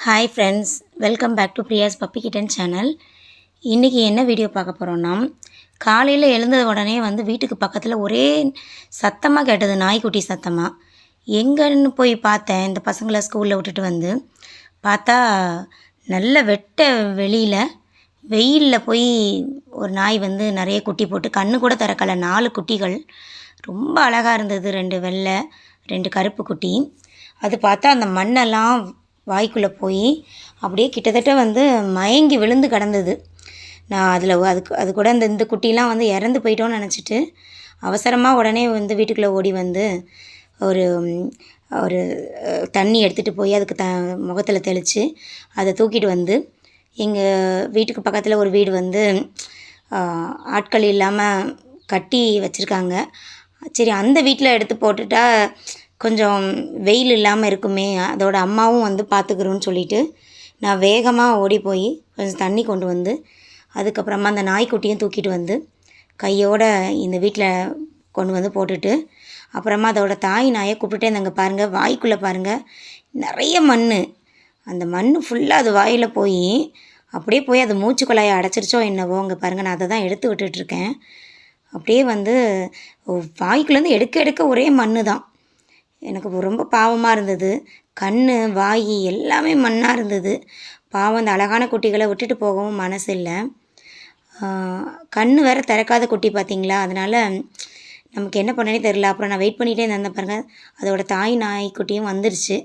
Hi friends, welcome back to Priya's puppy kitten channel. இன்றைக்கி என்ன video பார்க்க போகிறோன்னா, காலையில் எழுந்தது உடனே வீட்டுக்கு பக்கத்தில் ஒரே சத்தமாக கேட்டது, நாய்க்குட்டி சத்தமாக. எங்கன்னு போய் பார்த்தேன். இந்த பசங்களை ஸ்கூலில் விட்டுட்டு பார்த்தா நல்ல வெட்ட வெளியில் வெயிலில் போய் ஒரு நாய் நிறைய குட்டி போட்டு கண்ணு கூட திறக்கலை. 4 குட்டிகள் ரொம்ப அழகாக இருந்தது. 2 வெள்ளை 2 கருப்பு குட்டி. அது பார்த்தா அந்த மண்ணெல்லாம் வாய்க்குள்ளே போய் அப்படியே கிட்டத்தட்ட மயங்கி விழுந்து கிடந்தது. நான் அது கூட இந்த குட்டிலாம் இறந்து போயிட்டோன்னு நினச்சிட்டு அவசரமாக உடனே வீட்டுக்குள்ளே ஓடி ஒரு ஒரு தண்ணி எடுத்துகிட்டு போய் அதுக்கு முகத்தில் தெளித்து அதை தூக்கிட்டு எங்கள் வீட்டுக்கு பக்கத்தில் ஒரு வீடு ஆட்கள் இல்லாமல் கட்டி வச்சுருக்காங்க. சரி, அந்த வீட்டில் எடுத்து போட்டுட்டா கொஞ்சம் வெயில் இல்லாமல் இருக்குமே, அதோட அம்மாவும் பார்த்துக்கிறோன்னு சொல்லிவிட்டு நான் வேகமாக ஓடி போய் கொஞ்சம் தண்ணி கொண்டு அதுக்கப்புறமா அந்த நாய்க்குட்டியும் தூக்கிட்டு கையோடு இந்த வீட்டில் கொண்டு போட்டுட்டு அப்புறமா அதோட தாய் நாயை கூப்பிட்டுட்டே இருந்தாங்க. பாருங்கள், வாய்க்குள்ளே பாருங்கள் நிறைய மண். அந்த மண் ஃபுல்லாக அது வாயில் போய் அப்படியே போய் அது மூச்சு குழாயை அடைச்சிருச்சோ என்னவோ. அங்கே பாருங்கள், நான் அதை தான் எடுத்து விட்டுட்ருக்கேன். அப்படியே வாய்க்குள்ளேருந்து எடுக்க ஒரே மண் தான். எனக்கு ரொம்ப பாவமாக இருந்தது. கண், வாய் எல்லாமே மண்ணாக இருந்தது. பாவம், அந்த அழகான குட்டிகளை விட்டுட்டு போகவும் மனசு இல்லை. கண் வேறு திறக்காத குட்டி பார்த்திங்களா, அதனால் நமக்கு என்ன பண்ணனே தெரில. அப்புறம் நான் வெயிட் பண்ணிகிட்டே இருந்தேன். பாருங்கள், அதோடய தாய் நாய்க்குட்டியும் வந்துருச்சு.